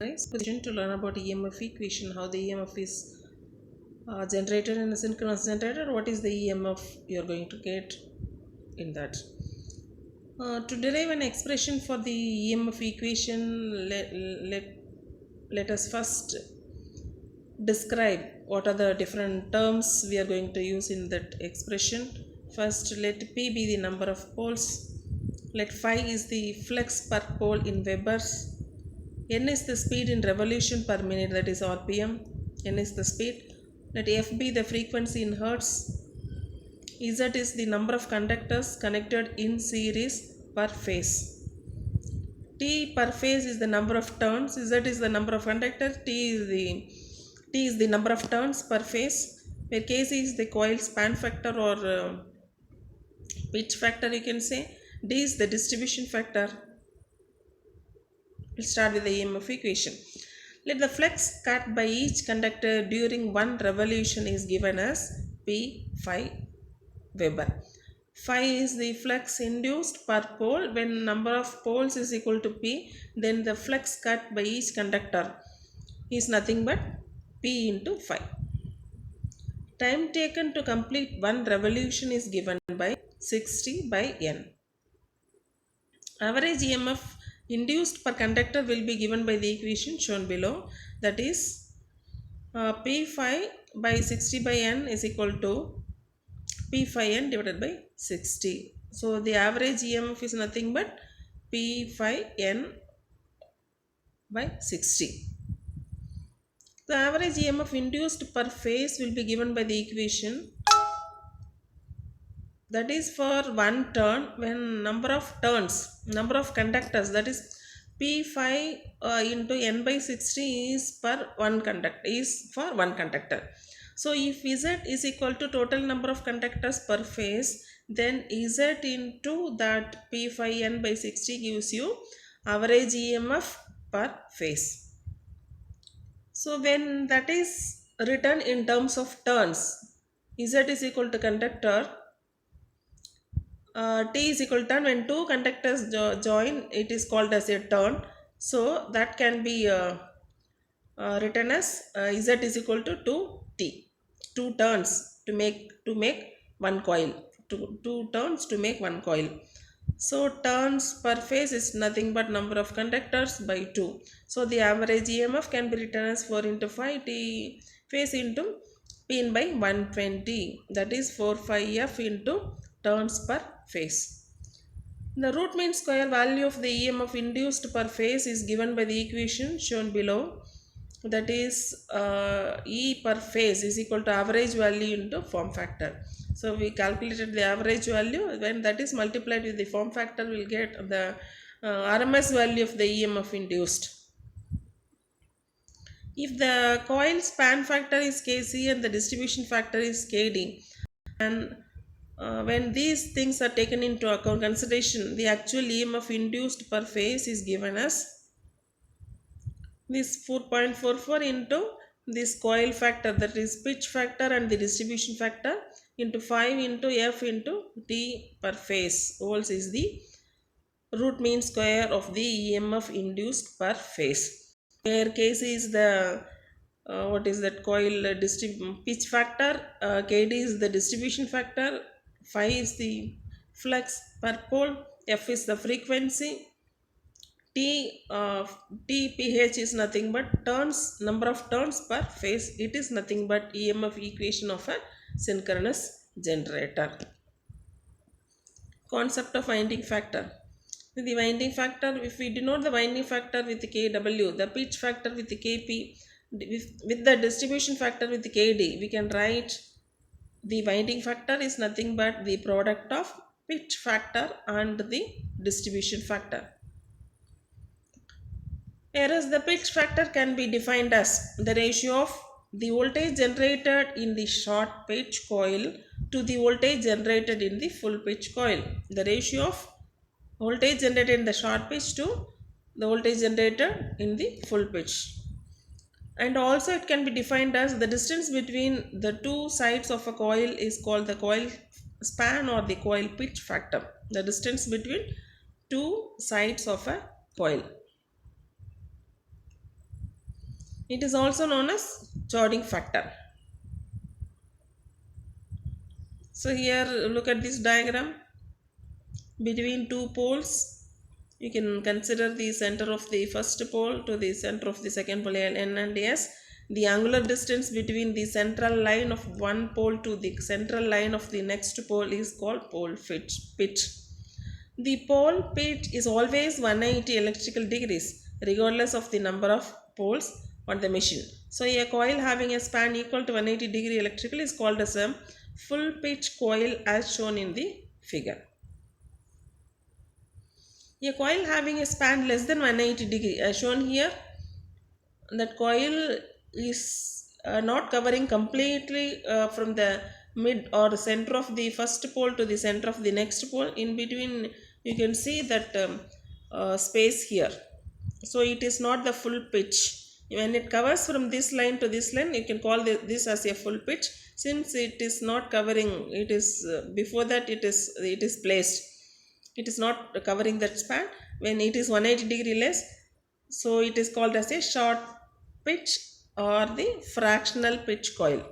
Next question to learn about EMF equation, how the EMF is generated in a synchronous generator. What is the EMF you're going to get in that? To derive an expression for the EMF equation, let us first describe what are the different terms we are going to use in that expression. First, let P be the number of poles. Let phi is the flux per pole in Webers. N is the speed in revolution per minute, that is RPM. N is the speed. Let F be the frequency in hertz. Z is the number of conductors connected in series per phase. T per phase is the number of turns. Z is the number of conductors. T is the number of turns per phase. Where Kc is the coil span factor or pitch factor, you can say. D is the distribution factor. We'll start with the EMF equation. Let the flux cut by each conductor during one revolution is given as P phi Weber. Phi is the flux induced per pole. When number of poles is equal to P, then the flux cut by each conductor is nothing but P into phi. Time taken to complete one revolution is given by 60 by N. Average EMF induced per conductor will be given by the equation shown below, that is P phi by 60 by N is equal to P phi N divided by 60. So the average EMF is nothing but P phi N by 60. The average EMF induced per phase will be given by the equation, that is for one turn when number of conductors, that is P phi into N by 60 is for one conductor. So if Z is equal to total number of conductors per phase, then Z into that P phi N by 60 gives you average EMF per phase. So when that is written in terms of turns, Z is equal to conductor, T is equal to turn. When two conductors join, it is called as a turn. So that can be written as Z is equal to 2T. Two turns to make one coil. Two turns to make one coil. So turns per phase is nothing but number of conductors by 2. So the average EMF can be written as 4 into 5 T phase into P by 120. That is 4 phi F into turns per phase. The root mean square value of the EMF induced per phase is given by the equation shown below. That is E per phase is equal to average value into form factor. So we calculated the average value. When that is multiplied with the form factor, we will get the RMS value of the EMF induced. If the coil span factor is Kc and the distribution factor is Kd, and when these things are taken into account consideration, the actual EMF induced per phase is given as this 4.44 into this coil factor, that is pitch factor, and the distribution factor into 5 into F into T per phase. Volts is the root mean square of the EMF induced per phase. Where Kc is the what is that coil pitch factor, Kd is the distribution factor, phi is the flux per pole, F is the frequency, TPH is nothing but turns, number of turns per phase. It is nothing but EMF equation of a synchronous generator. Concept of winding factor. The winding factor, if we denote the winding factor with Kw, the pitch factor with Kp, with the distribution factor with Kd, we can write the winding factor is nothing but the product of pitch factor and the distribution factor. Whereas the pitch factor can be defined as the ratio of the voltage generated in the short pitch coil to the voltage generated in the full pitch coil. The ratio of voltage generated in the short pitch to the voltage generated in the full pitch. And also it can be defined as the distance between the two sides of a coil is called the coil span or the coil pitch factor. The distance between two sides of a coil. It is also known as Chording factor. So here look at this diagram. Between two poles, you can consider the center of the first pole to the center of the second pole, N and S. The angular distance between the central line of one pole to the central line of the next pole is called pole pitch. The pole pitch is always 180 electrical degrees regardless of the number of poles on the machine. So a coil having a span equal to 180 degree electrical is called as a full pitch coil as shown in the figure. A coil having a span less than 180 degree as shown here, that coil is not covering completely from the mid or center of the first pole to the center of the next pole. In between you can see that space here, so it is not the full pitch. When it covers from this line to this line, you can call this as a full pitch. Since it is not covering, it is before that it is placed, it is not covering that span. When it is 180 degree less, so it is called as a short pitch or the fractional pitch coil.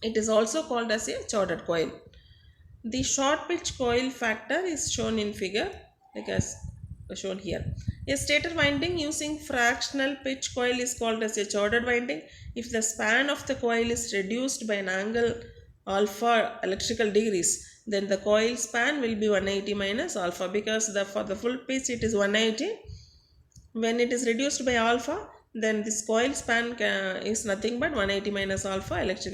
It is also called as a chorded coil. The short pitch coil factor is shown in figure like as shown here. A stator winding using fractional pitch coil is called as a chorded winding if the span of the coil is reduced by an angle alpha electrical degrees. Then the coil span will be 180 minus alpha, because for the full pitch it is 180. When it is reduced by alpha, then this coil span is nothing but 180 minus alpha electrical